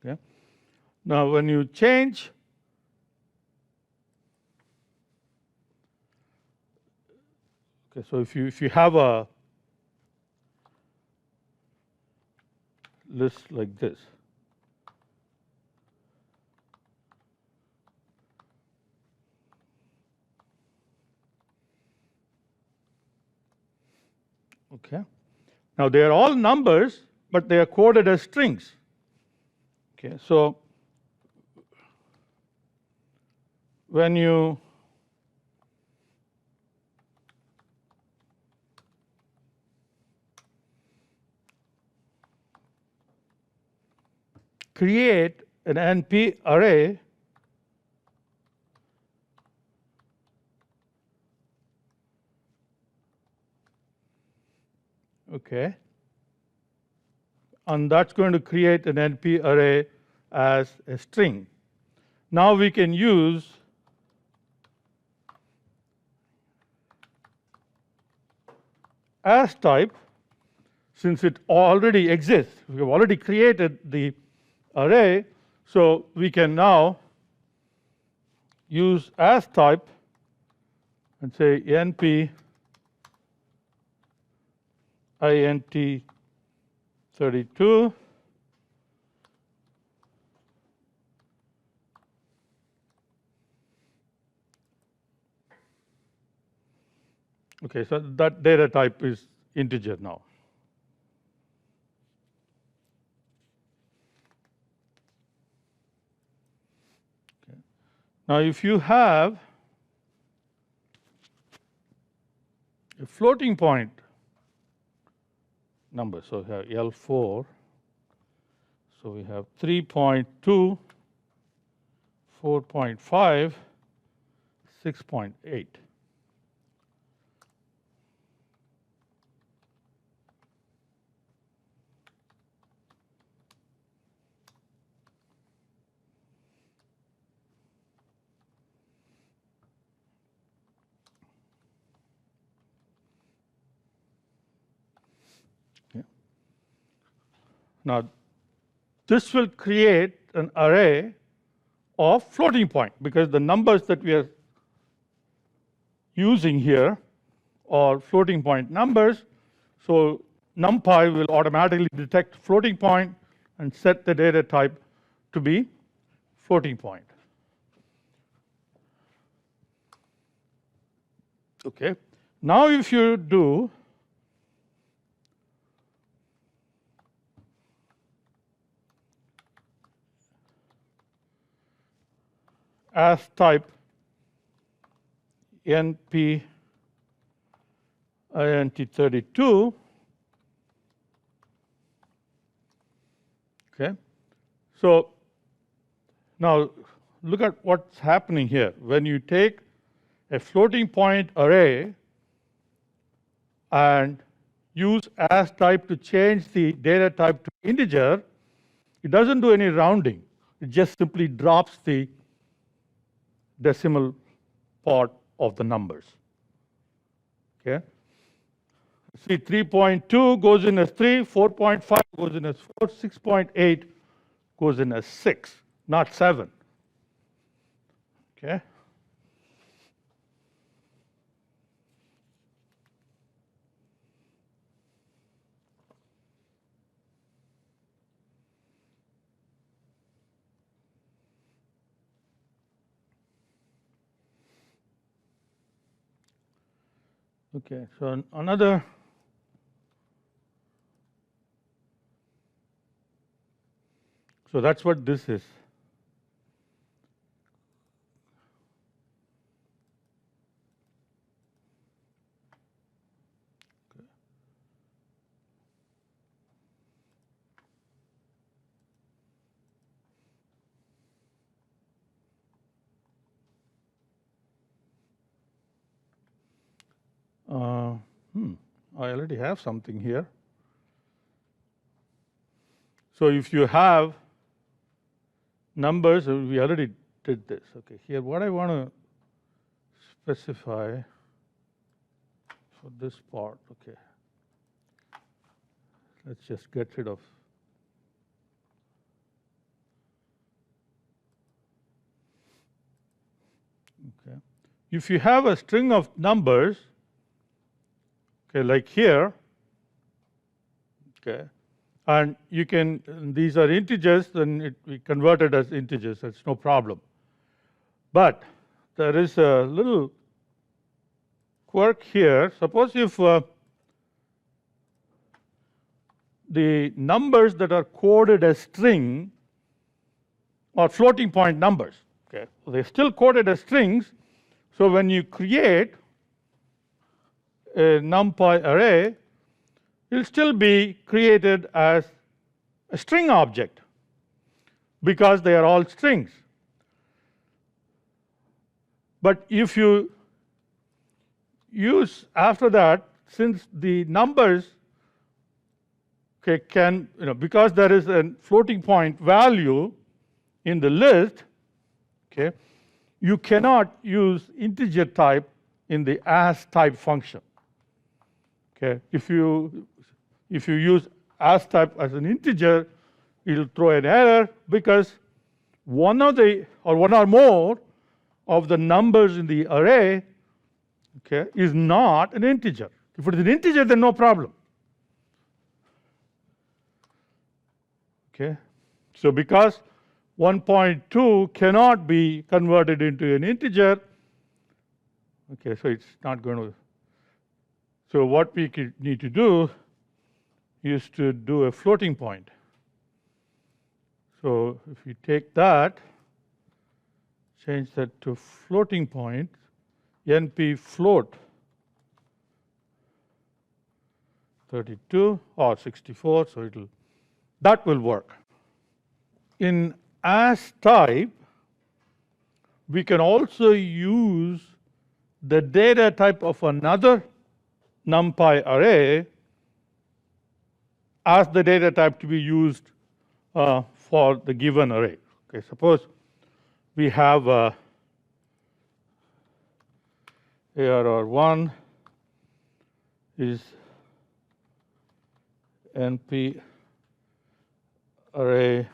Okay. Now, when you change so if you have a list like this, okay. Now they are all numbers, but they are coded as strings. Okay, so when you create an NP array, okay, and that's going to create an NP array as a string. Now we can use as type, since it already exists. We have already created the array, so we can now use as type and say NP int 32 okay, so that data type is integer now. Okay. Now if you have a floating point number, so we have L4, so we have 3.2, 4.5, 6.8. Okay. Now this will create an array of floating point, because the numbers that we are using here are floating point numbers. So NumPy will automatically detect floating point and set the data type to be floating point. Okay. Now if you do as type NP int 32, okay. So now look at what's happening here. When you take a floating point array and use as type to change the data type to integer, it doesn't do any rounding. It just simply drops the decimal part of the numbers. Okay. See, 3.2 goes in as 3, 4.5 goes in as 4, 6.8 goes in as 6, not 7. Okay. Okay, so another so that's what this is. I already have something here. So if you have numbers, we already did this. Okay, here what I want to specify for this part, okay. Let's just get rid of Okay. If you have a string of numbers, okay, like here, okay, and you can, these are integers, then we convert it as integers, that's no problem. But there is a little quirk here. Suppose if the numbers that are coded as string are floating point numbers, okay, so they're still coded as strings. So when you create a NumPy array, it will still be created as a string object because they are all strings. But if you use after that, since the numbers, okay, can, because there is a floating point value in the list, okay, you cannot use integer type in the as type function. Okay, if you use as type as an integer, it will throw an error because one or more of the numbers in the array, okay, is not an integer. If it is an integer, then no problem. Okay, so because 1.2 cannot be converted into an integer, okay, so it's not going to. So what we need to do is to do a floating point. So if you take that, change that to floating point, NP float 32 or 64, so that will work. In as type, we can also use the data type of another NumPy array as the data type to be used for the given array. Okay, suppose we have ARR1 is NP array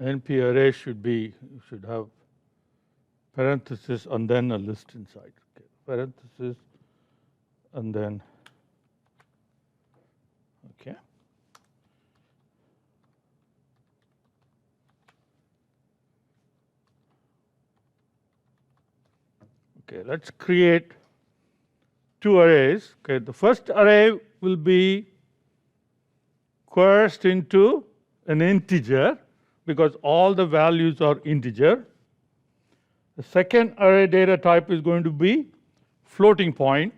NP array should have parenthesis and then a list inside. Okay. Parenthesis and then, okay. Okay, let's create two arrays. Okay, the first array will be coerced into an integer because all the values are integer. The second array data type is going to be floating point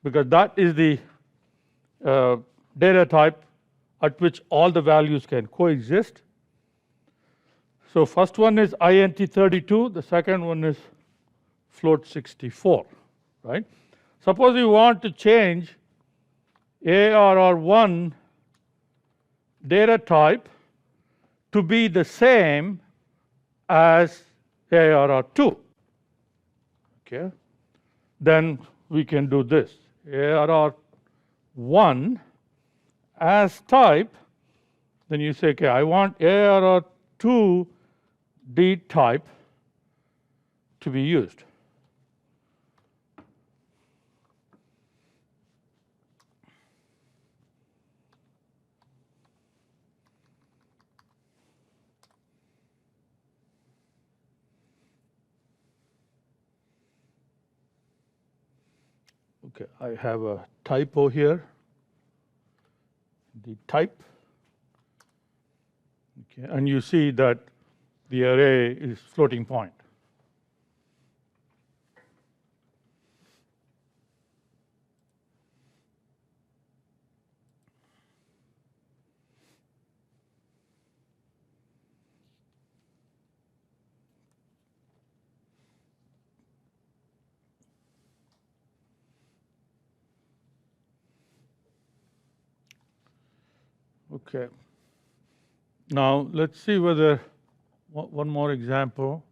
because that is the data type at which all the values can coexist. So first one is int32, the second one is float64, right? Suppose you want to change ARR1 data type to be the same as ARR2, okay? Then we can do this. ARR1 as type, then you say, okay, I want ARR2 D type to be used. Okay, I have a typo here. The type. Okay, and you see that the array is floating point. Okay. Now let's see whether one more example.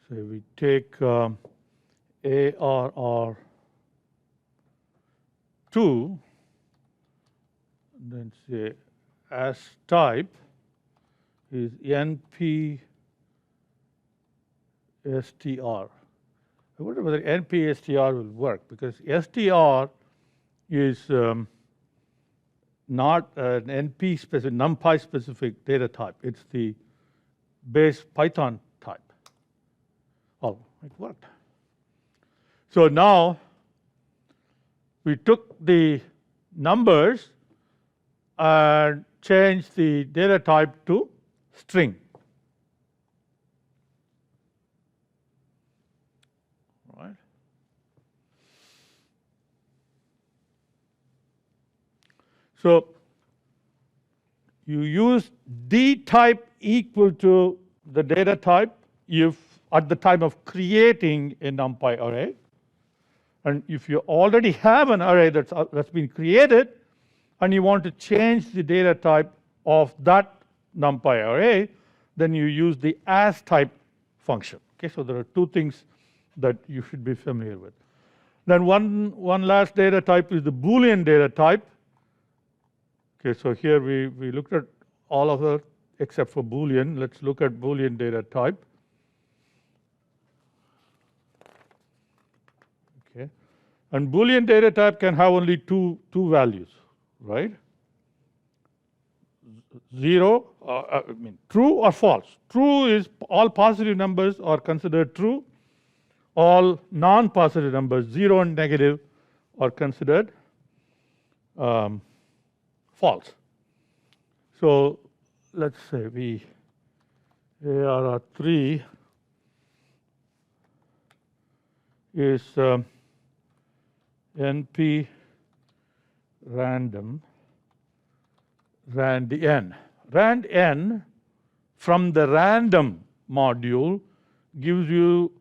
So we take ARR2, then say as type is NP STR. I wonder whether NP STR will work, because STR is not an NP specific, NumPy specific data type. It's the base Python type. Oh, it worked. So now we took the numbers and changed the data type to string. Right. So you use D type equal to the data type if at the time of creating a NumPy array. And if you already have an array that's been created and you want to change the data type of that NumPy array, then you use the as type function. Okay, so there are two things that you should be familiar with. Then one last data type is the Boolean data type. Okay, so here we looked at all of it except for Boolean. Let's look at Boolean data type. Okay, and Boolean data type can have only two values, right? 0, I mean true or false. True is all positive numbers are considered true. All non-positive numbers, 0 and negative, are considered false. So let's say we ARR3 is NP random rand n. Rand n from the random module gives you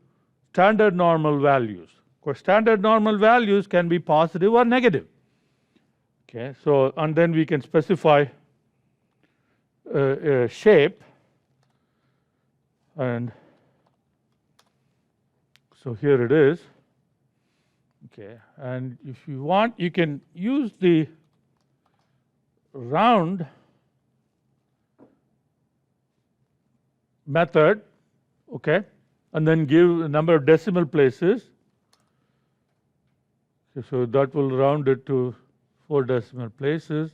standard normal values. Of course, standard normal values can be positive or negative. Okay, so and then we can specify a shape, and so here it is. Okay, and if you want, you can use the round method, okay, and then give a number of decimal places. Okay, so that will round it to 4 decimal places.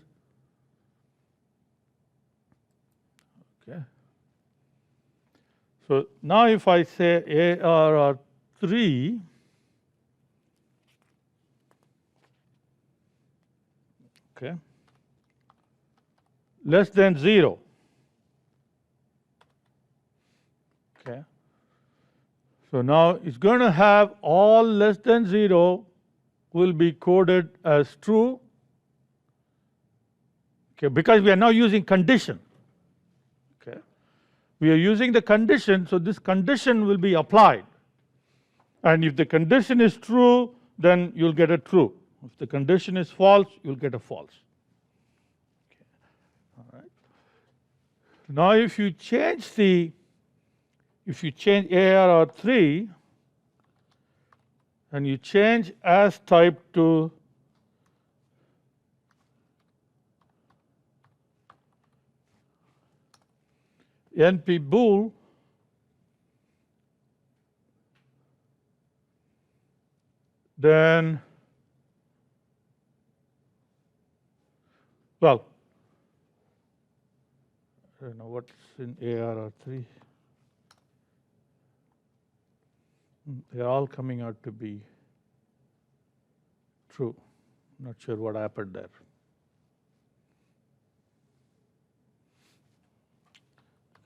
Okay. So now if I say ARR3, okay, less than 0. Okay. So now it's going to have all less than 0 will be coded as true. Okay, because we are now using condition. Okay. We are using the condition, so this condition will be applied. And if the condition is true, then you'll get a true. If the condition is false, you'll get a false. Okay. All right. Now if you change ARR3 and you change as type to NP bool, then, well, I don't know what's in ARR3. They're all coming out to be true. Not sure what happened there.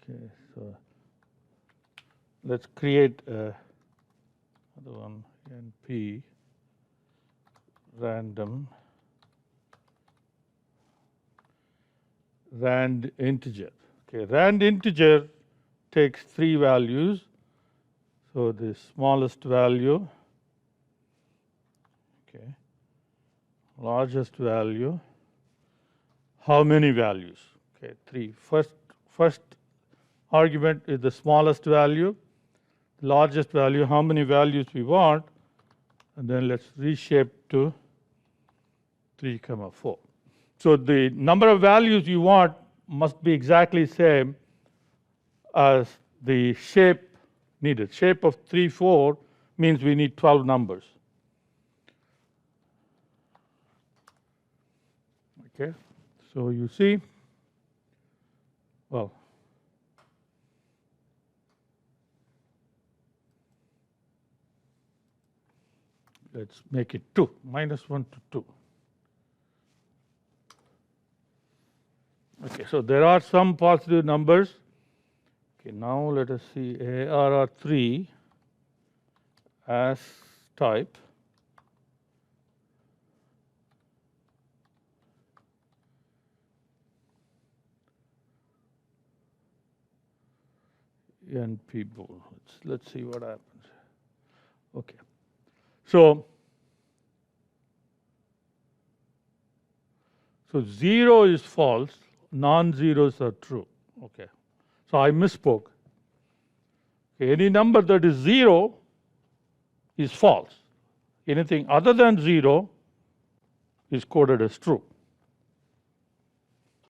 Okay, so let's create another one, NP random rand integer. Okay, rand integer takes 3 values. So the smallest value, okay, largest value, how many values? Okay, 3. First argument is the smallest value, largest value, how many values we want, and then let's reshape to 3, 4. So the number of values you want must be exactly same as the shape needed. Shape of 3, 4 means we need 12 numbers. Okay, so you see, well, let's make it 2, -1 to 2. Okay, so there are some positive numbers. Okay, now let us see ARR3 as type. NP bool. Let's see what happens. Okay, so 0 is false, non-zeros are true. Okay, so I misspoke. Okay, any number that is 0 is false. Anything other than 0 is coded as true.